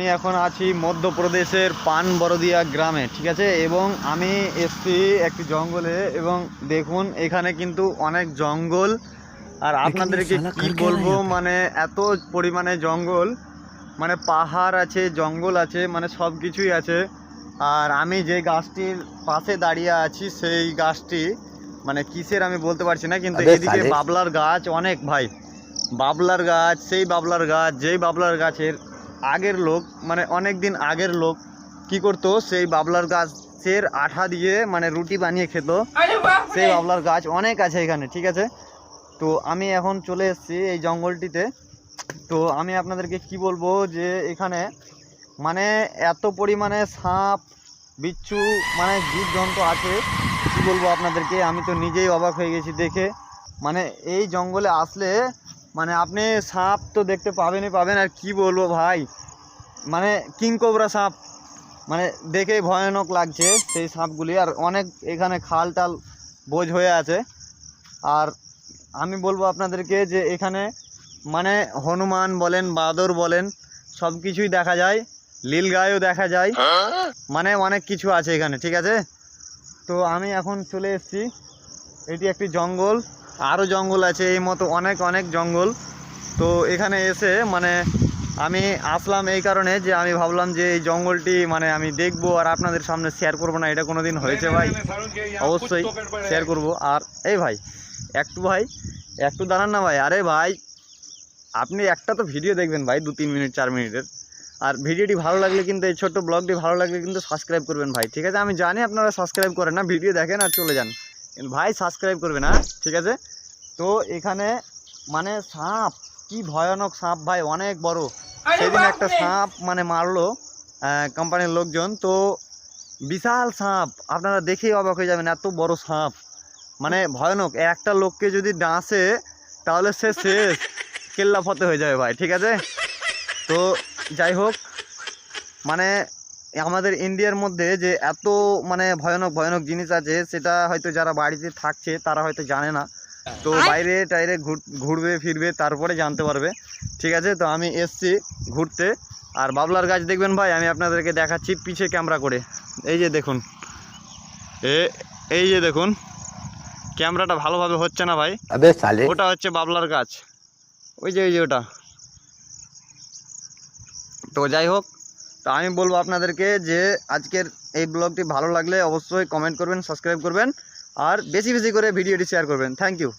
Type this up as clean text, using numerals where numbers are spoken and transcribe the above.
আমি এখন আছি মধ্যপ্রদেশের পানবরদিয়া গ্রামে, ঠিক আছে। এবং আমি এসছি একটি জঙ্গলে এবং দেখুন এখানে কিন্তু অনেক জঙ্গল। আর আপনাদেরকে কি বলবো, মানে এত পরিমাণে জঙ্গল, মানে পাহাড় আছে, জঙ্গল আছে, মানে সব কিছুই আছে। আর আমি যে গাছটির পাশে দাঁড়িয়ে আছি সেই গাছটি মানে কিসের আমি বলতে পারছি না, কিন্তু এদিকে বাবলার গাছ অনেক ভাই। বাবলার গাছ, সেই বাবলার গাছ, যেই বাবলার গাছের আগের লোক, মানে অনেক দিন আগের লোক কি করতো, সেই বাবলার গাছের আঠা দিয়ে মানে রুটি বানিয়ে খেত। সেই বাবলার গাছ অনেক আছে এখানে, ঠিক আছে। তো আমি এখন চলে এসেছি এই জঙ্গলটিতে। তো আমি আপনাদেরকে কি বলবো যে এখানে মানে এত পরিমাণে সাপ, বিচ্ছু, মানে জীবজন্তু আছে, কি বলবো আপনাদেরকে, আমি তো নিজেই অবাক হয়ে গেছি দেখে। মানে এই জঙ্গলে আসলে মানে আপনি সাপ তো দেখতে পাবেনই পাবেন, আর কি বলবো ভাই, মানে কিংকোবরা সাপ, মানে দেখেই ভয়ানক লাগছে সেই সাপগুলি। আর অনেক এখানে খাল টাল বোঝ হয়ে আছে। আর আমি বলবো আপনাদেরকে যে এখানে মানে হনুমান বলেন, বাদর বলেন, সব কিছুই দেখা যায়, নীলগাইও দেখা যায়, মানে অনেক কিছু আছে এখানে, ঠিক আছে। তো আমি এখন চলে এসেছি, এটি একটি জঙ্গল, আরও জঙ্গল আছে এই মতো অনেক অনেক জঙ্গল। তো এখানে এসে মানে আমি আসলাম এই কারণে যে আমি ভাবলাম যে এই জঙ্গলটি মানে আমি দেখবো আর আপনাদের সামনে শেয়ার করব না, এটা কোনো দিন হয়েছে ভাই, অবশ্যই শেয়ার করব। আর এই ভাই একটু দাঁড়ান না ভাই, আরে ভাই আপনি একটা তো ভিডিও দেখবেন ভাই, 2-3 মিনিট 4 মিনিটের। আর ভিডিওটি ভালো লাগলে কিন্তু, এই ছোট্ট ব্লগটি ভালো লাগলে কিন্তু সাবস্ক্রাইব করবেন ভাই, ঠিক আছে। আমি জানি আপনারা সাবস্ক্রাইব করেন না, ভিডিও দেখেন আর চলে যান, কিন্তু ভাই সাবস্ক্রাইব করবেন না, ঠিক আছে। তো এখানে মানে সাপ, কি ভয়ানক সাপ ভাই, অনেক বড়। সেদিন একটা সাপ মানে মারলো কোম্পানির লোকজন, তো বিশাল সাপ, আপনারা দেখেই অবাক হয়ে যাবেন, এত বড় সাপ, মানে ভয়ানক। একটা লোককে যদি ডাঁসে তাহলে সে শেষ, কেল্লা ফতে হয়ে যাবে ভাই, ঠিক আছে। তো যাই হোক, মানে আমাদের ইন্ডিয়ার মধ্যে যে এত মানে ভয়ানক ভয়ানক জিনিস আছে, সেটা হয়তো যারা বাড়িতে থাকছে তারা হয়তো জানে না। তো বাইরে টাইরে ঘুরবে ফিরবে তারপরে জানতে পারবে, ঠিক আছে। তো আমি এসছি ঘুরতে। আর বাবলার গাছ দেখবেন ভাই, আমি আপনাদেরকে দেখাচ্ছি পিছে ক্যামেরা করে, এই যে দেখুন, এই যে দেখুন, ক্যামেরাটা ভালোভাবে হচ্ছে না ভাই, ওটা হচ্ছে বাবলার গাছ, ওই যে ওটা। তো যাই হোক, তো আমি বলবো আপনাদেরকে যে আজকের এই ব্লগটি ভালো লাগলে অবশ্যই কমেন্ট করবেন, সাবস্ক্রাইব করবেন, আর বেশি বেশি করে ভিডিওটি শেয়ার করবেন। Thank you.